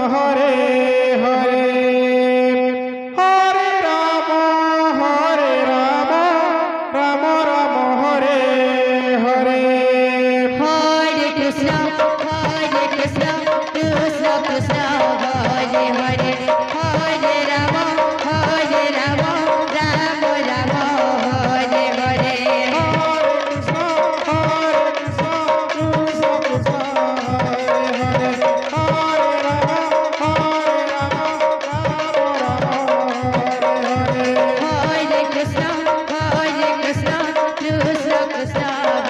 Hare Hare Hare Ram Ram Ram Hare Hare Hare Krishna Krishna Krishna Krishna Hare Hare Hare Ram Ram Ram Ram Hare Hare Hare Krishna Krishna Krishna Krishna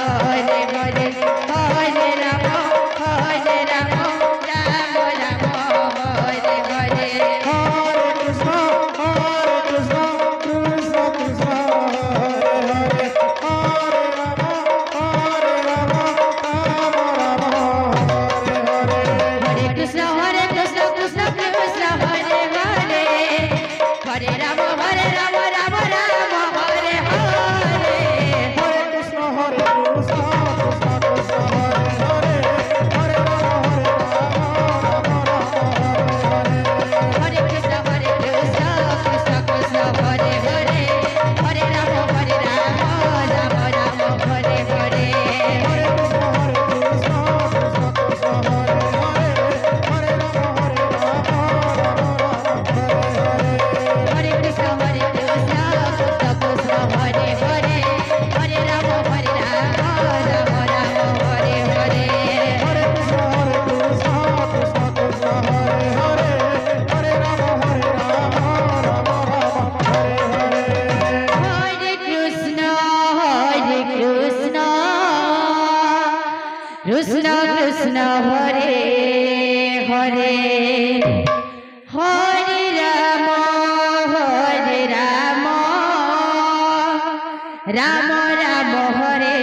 Hare Hare Hare Ram Ram Ram Ram Hare Hare Hare Krishna Krishna Krishna Hare Hare Hare Ram Ram Ram Hare Hare Hare Krishna Krishna Krishna Hare Hare Hare Ram Ram Ram Hare Hare Hare Krishna Krishna Krishna Hare Hare Hare Ram Ram Ram Hare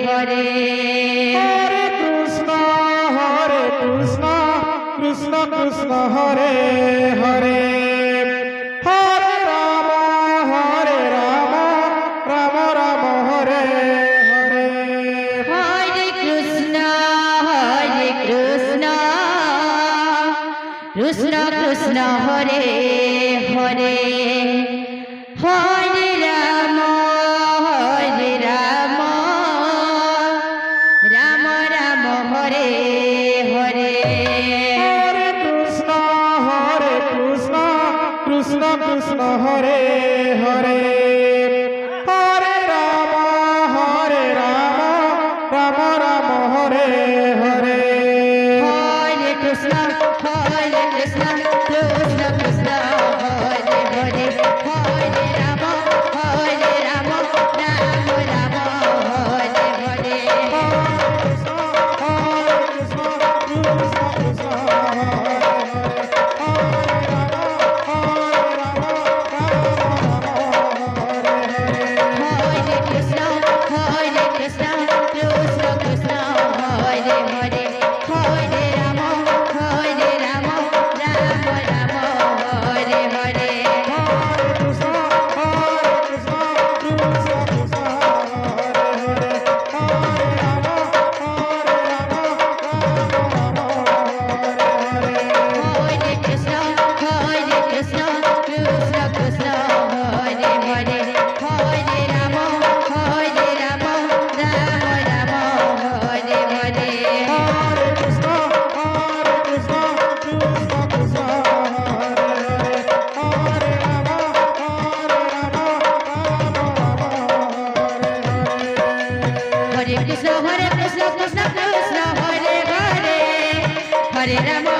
Hare Hare Krishna Krishna Krishna Hare Hare Hare Ram Ram Ram Hare Hare Krishna Krishna Hare Hare Hare Ram Ram Ram Hare Hare Hare Krishna Krishna Krishna Hare Hare Hare Ram Ram Ram Hare Hare Hare Krishna Krishna Krishna Hare Hare Hare Ram Ram Ram Hare Hare Hare Krishna Krishna Krishna Krishna Hare Hare Hare Ram Ram Ram Hare Hare Hare Krishna Krishna Krishna Krishna Hare Hare Hare Ram Ram Ram Hare Hare Hare Krishna Krishna Krishna Krishna Hare Hare Hare Ram Ram Ram Hare Hare Hare Krishna Krishna Krishna Hare Hare Hare Ram